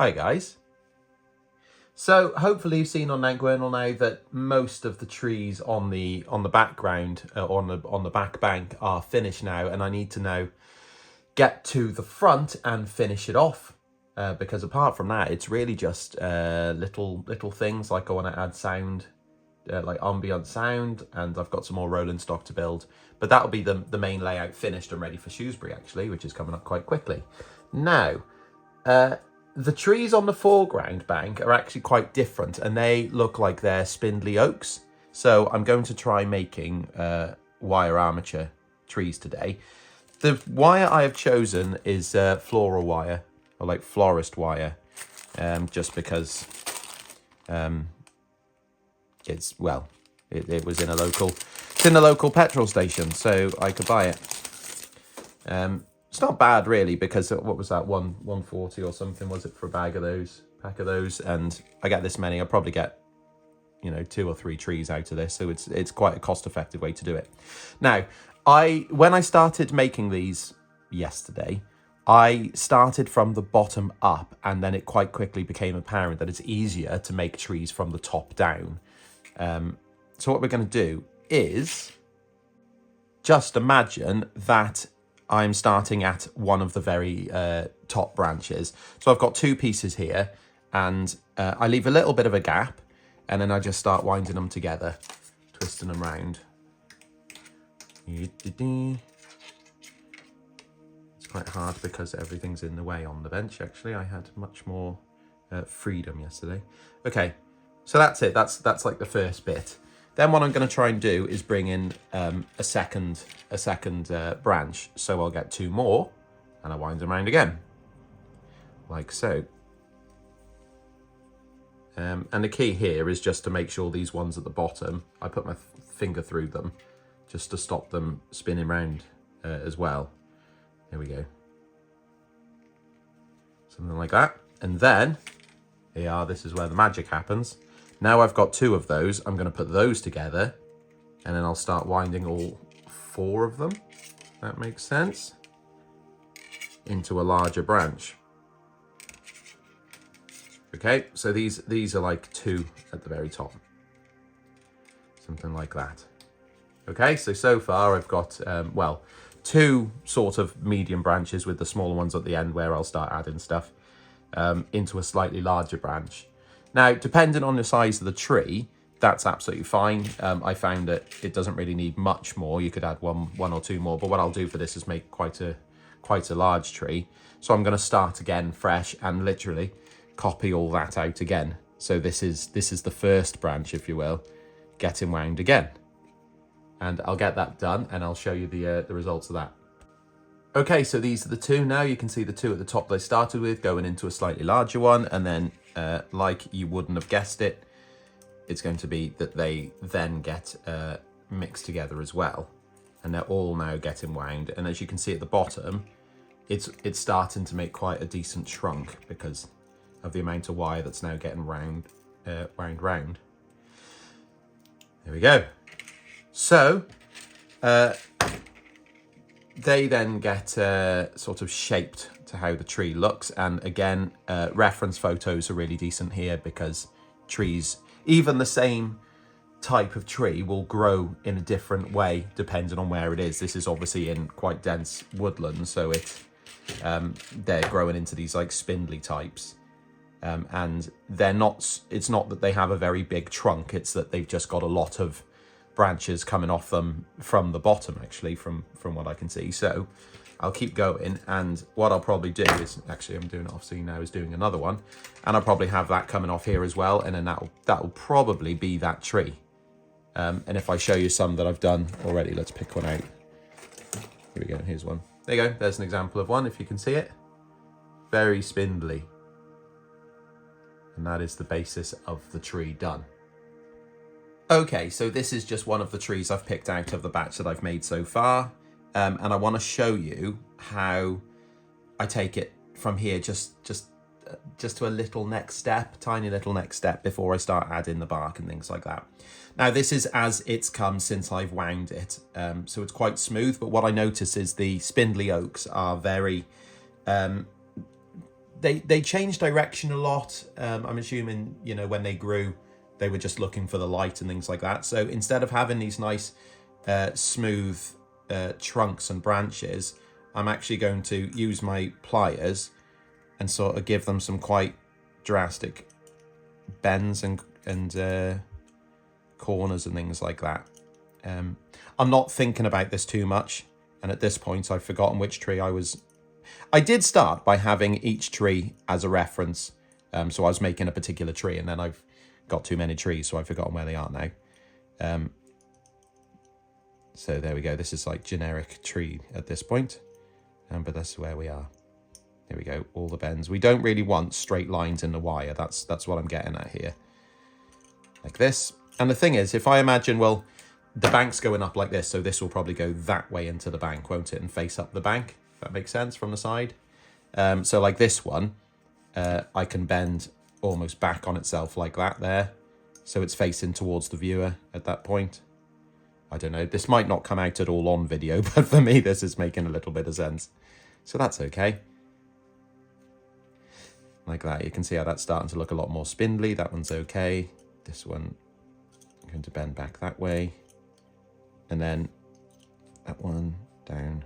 Hi guys. So hopefully you've seen on Nantgwernal now that most of the trees on the background, on the back bank are finished now, and I need to now get to the front and finish it off. Because apart from that, it's really just little things like I want to add sound, like ambient sound, and I've got some more rolling stock to build. But that'll be the main layout finished and ready for Shrewsbury actually, which is coming up quite quickly. Now, the trees on the foreground bank are actually quite different, and they look like they're spindly oaks. So I'm going to try making wire armature trees today. The wire I have chosen is floral wire, or like florist wire, just because it was in a local petrol station, so I could buy it. It's not bad really, because what was that, 140 or something was it for a pack of those, and I get this many. I'll probably get 2 or 3 trees out of this, so it's quite a cost-effective way to do it. Now, when I started making these yesterday, I started from the bottom up, and then it quite quickly became apparent that it's easier to make trees from the top down. So what we're going to do is just imagine that I'm starting at one of the very top branches. So I've got 2 pieces here, and I leave a little bit of a gap, and then I just start winding them together, twisting them round. It's quite hard because everything's in the way on the bench. Actually, I had much more freedom yesterday. Okay, so that's it. That's like the first bit. Then what I'm going to try and do is bring in a second branch. So I'll get 2 more, and I wind them around again, like so. And the key here is just to make sure these ones at the bottom, I put my finger through them, just to stop them spinning round as well. There we go. Something like that. And then, here, this is where the magic happens. Now I've got 2 of those, I'm going to put those together, and then I'll start winding all 4 of them, that makes sense, into a larger branch. Okay, so these are like 2 at the very top. Something like that. Okay, so far I've got, 2 sort of medium branches with the smaller ones at the end where I'll start adding stuff into a slightly larger branch. Now, depending on the size of the tree, that's absolutely fine. I found that it doesn't really need much more. You could add one or 2 more, but what I'll do for this is make quite a large tree. So I'm going to start again fresh and literally copy all that out again. So this is the first branch, if you will, getting wound again. And I'll get that done, and I'll show you the results of that. Okay, so these are the 2 now. You can see the 2 at the top they started with going into a slightly larger one, and then like you wouldn't have guessed it, it's going to be that they then get mixed together as well, and they're all now getting wound. And as you can see at the bottom, it's starting to make quite a decent trunk because of the amount of wire that's now getting wound round. There we go. So they then get sort of shaped to how the tree looks. And again, reference photos are really decent here because trees, even the same type of tree, will grow in a different way depending on where it is. This is obviously in quite dense woodland, so they're growing into these like spindly types. And it's not that they have a very big trunk, it's that they've just got a lot of branches coming off them from the bottom, actually, from what I can see. So I'll keep going, and what I'll probably do is, actually I'm doing it off scene now, is doing another one, and I'll probably have that coming off here as well, and then that'll probably be that tree. And if I show you some that I've done already, let's pick one out. Here we go, here's one. There you go, there's an example of one, if you can see it. Very spindly. And that is the basis of the tree done. Okay, so this is just one of the trees I've picked out of the batch that I've made so far. And I want to show you how I take it from here, just to a little next step, tiny little next step before I start adding the bark and things like that. Now, this is as it's come since I've wound it. So it's quite smooth, but what I notice is the spindly oaks are very they change direction a lot. I'm assuming, you know, when they grew, they were just looking for the light and things like that. So instead of having these nice smooth trunks and branches, I'm actually going to use my pliers and sort of give them some quite drastic bends and corners and things like that. I'm not thinking about this too much, and at this point I've forgotten which tree I did start by having each tree as a reference, so I was making a particular tree, and then I've got too many trees, so I've forgotten where they are now. So there we go, this is like generic tree at this point, but that's where we are. There we go, all the bends. We don't really want straight lines in the wire. That's what I'm getting at here. Like this. And the thing is, if I imagine, well, the bank's going up like this, so this will probably go that way into the bank, won't it? And face up the bank. That makes sense from the side. So like this one, I can bend almost back on itself like that there. So it's facing towards the viewer at that point. I don't know. This might not come out at all on video, but for me, this is making a little bit of sense. So that's okay. Like that, you can see how that's starting to look a lot more spindly. That one's okay. This one, I'm going to bend back that way. And then that one down,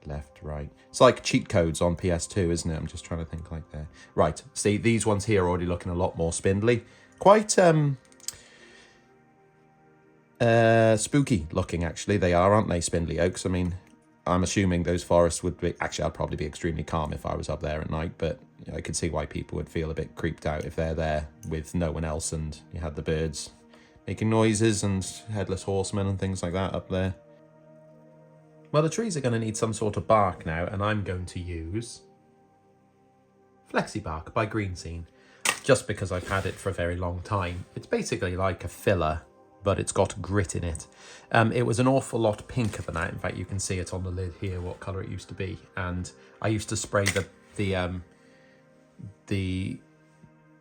left, right. It's like cheat codes on PS2, isn't it? I'm just trying to think like there. Right, see, these ones here are already looking a lot more spindly. Quite spooky looking, actually. They are, aren't they, spindly oaks? I mean, I'm assuming those forests would be... Actually, I'd probably be extremely calm if I was up there at night, but you know, I could see why people would feel a bit creeped out if they're there with no one else and you had the birds making noises and headless horsemen and things like that up there. Well, the trees are going to need some sort of bark now, and I'm going to use Flexi Bark by Green Scene, just because I've had it for a very long time. It's basically like a filler, but it's got grit in it. It was an awful lot pinker than that. In fact, you can see it on the lid here, what colour it used to be. And I used to spray the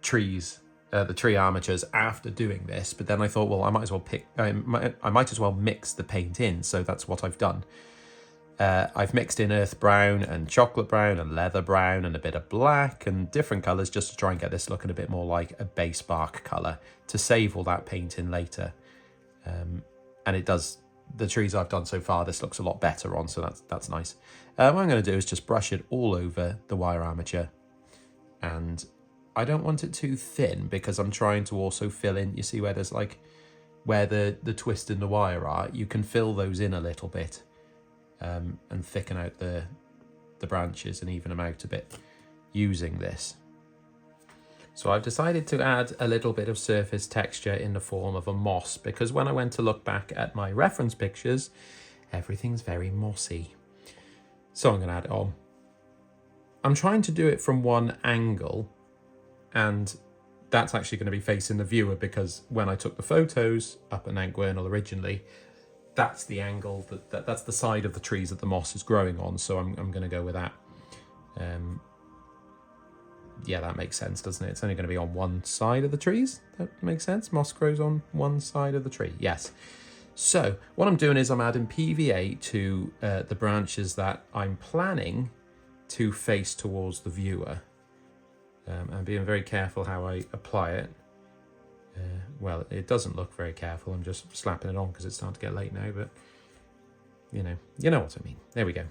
trees, the tree armatures after doing this, but then I thought, well, I might as well mix the paint in, so that's what I've done. I've mixed in earth brown and chocolate brown and leather brown and a bit of black and different colours just to try and get this looking a bit more like a base bark colour to save all that paint in later. And it does, the trees I've done so far, this looks a lot better on, so that's nice. What I'm going to do is just brush it all over the wire armature, and I don't want it too thin because I'm trying to also fill in, you see where there's like, where the twist in the wire are, you can fill those in a little bit and thicken out the branches and even them out a bit using this. So I've decided to add a little bit of surface texture in the form of a moss, because when I went to look back at my reference pictures, everything's very mossy. So I'm going to add it on. I'm trying to do it from one angle, and that's actually going to be facing the viewer, because when I took the photos up at Mount Gwernol originally, that's the angle, that's the side of the trees that the moss is growing on, so I'm going to go with that. Yeah, that makes sense, doesn't it? It's only going to be on one side of the trees. That makes sense. Moss grows on one side of the tree. Yes. So what I'm doing is I'm adding PVA to the branches that I'm planning to face towards the viewer. I'm being very careful how I apply it. Well, it doesn't look very careful. I'm just slapping it on because it's starting to get late now, but you know what I mean. There we go.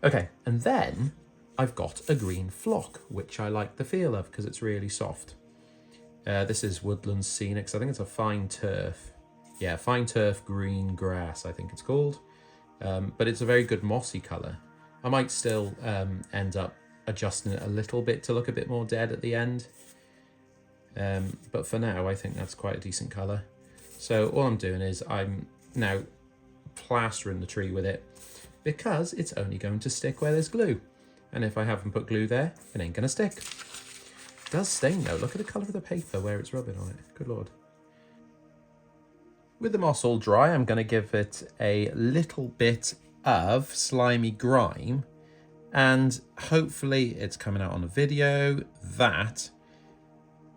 Okay, and then I've got a green flock, which I like the feel of because it's really soft. This is Woodland Scenics. I think it's a fine turf. Yeah, fine turf green grass, I think it's called. But it's a very good mossy colour. I might still end up adjusting it a little bit to look a bit more dead at the end. But for now, I think that's quite a decent colour. So all I'm doing is I'm now plastering the tree with it because it's only going to stick where there's glue. And if I haven't put glue there, it ain't going to stick. It does stain though. Look at the colour of the paper where it's rubbing on it. Good Lord. With the moss all dry, I'm going to give it a little bit of slimy grime. And hopefully it's coming out on the video that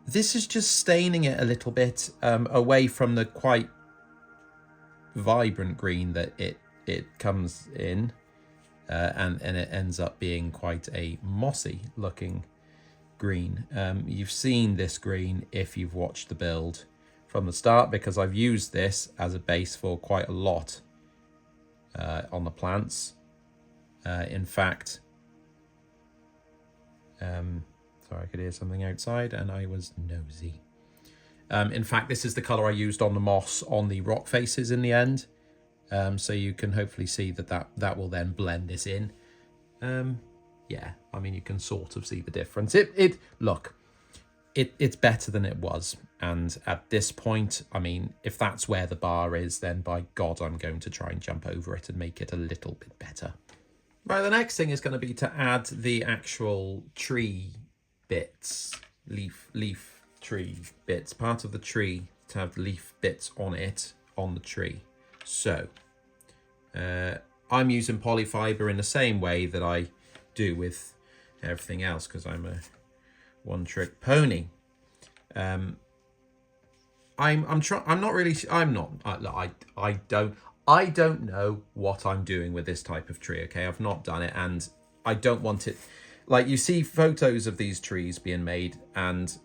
this is just staining it a little bit away from the quite vibrant green that it comes in. and it ends up being quite a mossy looking green. You've seen this green if you've watched the build from the start, because I've used this as a base for quite a lot on the plants. In fact, sorry, I could hear something outside and I was nosy. In fact, this is the colour I used on the moss on the rock faces in the end. So you can hopefully see that will then blend this in. Yeah, I mean, you can sort of see the difference. Look, it's better than it was. And at this point, I mean, if that's where the bar is, then by God, I'm going to try and jump over it and make it a little bit better. Right, the next thing is going to be to add the actual tree bits, leaf tree bits, part of the tree to have leaf bits on it, on the tree. So I'm using polyfiber in the same way that I do with everything else, because I'm a one-trick pony. I don't know what I'm doing with this type of tree. Okay, I've not done it, and I don't want it. Like, you see photos of these trees being made and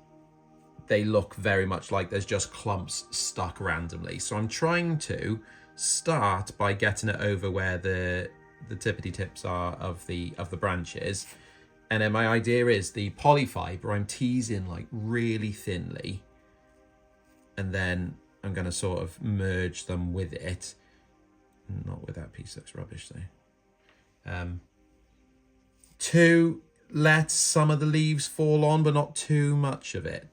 they look very much like there's just clumps stuck randomly. So I'm trying to start by getting it over where the tippity tips are of the branches, and then my idea is the polyfiber I'm teasing like really thinly, and then I'm going to sort of merge them with it. Not with that piece, looks rubbish though. To let some of the leaves fall on, but not too much of it.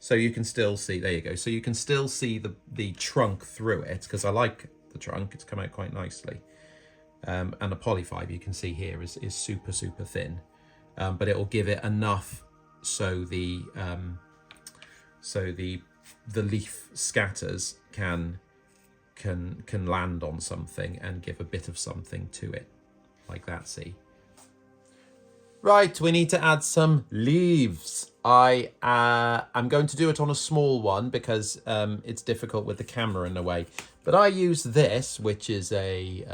So you can still see, there you go. So you can still see the trunk through it, because I like the trunk, it's come out quite nicely. And the polyfiber you can see here is super, super thin. But it will give it enough so the leaf scatters can land on something and give a bit of something to it, like that, see? Right, we need to add some leaves. I'm going to do it on a small one because it's difficult with the camera in a way. But I use this, which is a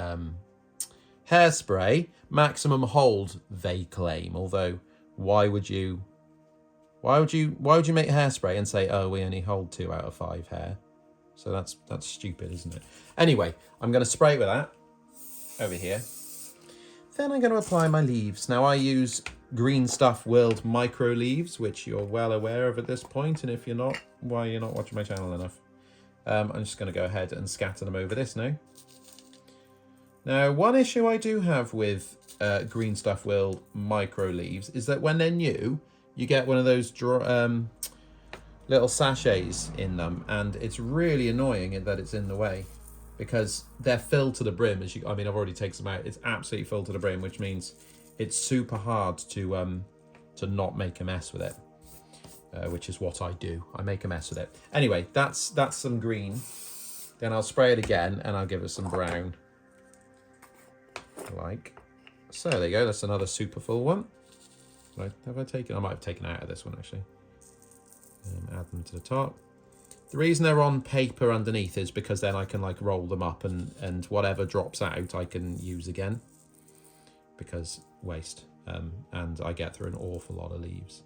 hairspray, maximum hold, they claim. Although, why would you make hairspray and say, oh, we only hold 2 out of 5 hair? So that's stupid, isn't it? Anyway, I'm going to spray with that over here. Then I'm going to apply my leaves. Now I use Green Stuff World micro leaves, which you're well aware of at this point, and if you're not, why you're not watching my channel enough. I'm just going to go ahead and scatter them over this now. Now, one issue I do have with Green Stuff World micro leaves is that when they're new, you get one of those little sachets in them, and it's really annoying that it's in the way, because they're filled to the brim. I mean, I've already taken some out. It's absolutely filled to the brim, which means it's super hard to not make a mess with it, which is what I do. I make a mess with it. Anyway, that's some green. Then I'll spray it again, and I'll give it some brown. Like so. There you go. That's another super full one. Right? Have I taken? I might have taken out of this one actually. And add them to the top. The reason they're on paper underneath is because then I can like roll them up, and whatever drops out I can use again, because waste. And I get through an awful lot of leaves.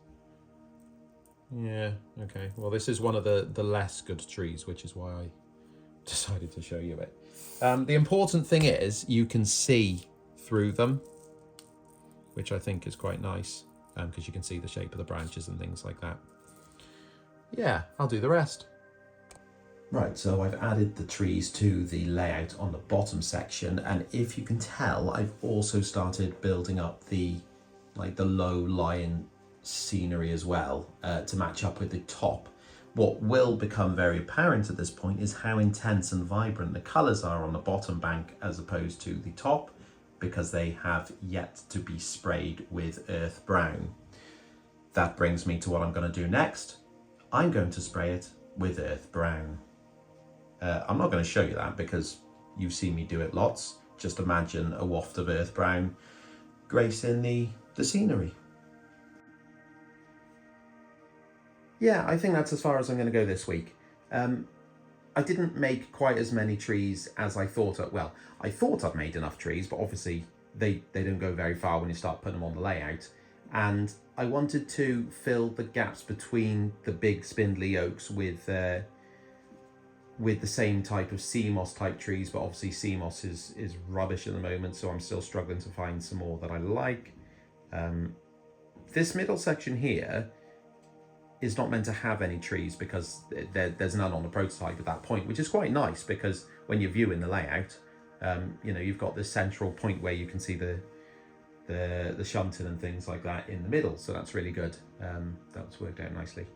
Yeah, okay. Well, this is one of the less good trees, which is why I decided to show you it. The important thing is you can see through them, which I think is quite nice, because you can see the shape of the branches and things like that. Yeah, I'll do the rest. Right, so I've added the trees to the layout on the bottom section, and if you can tell, I've also started building up the low-lying scenery as well, to match up with the top. What will become very apparent at this point is how intense and vibrant the colours are on the bottom bank as opposed to the top, because they have yet to be sprayed with earth brown. That brings me to what I'm going to do next. I'm going to spray it with earth brown. I'm not going to show you that because you've seen me do it lots. Just imagine a waft of earth brown gracing the scenery. Yeah, I think that's as far as I'm going to go this week. I didn't make quite as many trees as I thought. Well, I thought I'd made enough trees, but obviously they don't go very far when you start putting them on the layout. And I wanted to fill the gaps between the big spindly oaks with the same type of CMOS type trees, but obviously CMOS is rubbish at the moment, so I'm still struggling to find some more that I like. This middle section here is not meant to have any trees because there's none on the prototype at that point, which is quite nice because when you're viewing the layout, you know, you've got this central point where you can see the shunting and things like that in the middle, so that's really good. That's worked out nicely.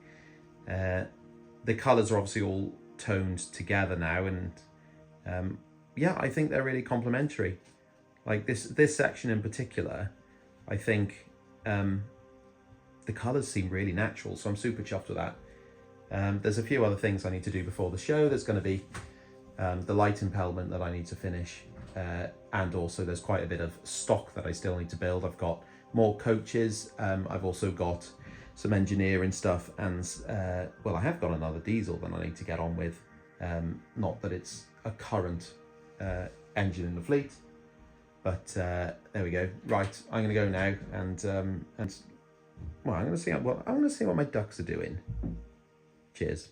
The colours are obviously all toned together now, and yeah, I think they're really complementary. Like this section in particular, I think the colours seem really natural, so I'm super chuffed with that. There's a few other things I need to do before the show. There's going to be the light impalement that I need to finish, and also there's quite a bit of stock that I still need to build. I've got more coaches, I've also got some engineering stuff, and well, I have got another diesel that I need to get on with. Not that it's a current engine in the fleet, but there we go. Right, I'm going to go now, and well, I'm going to see what my ducks are doing. Cheers.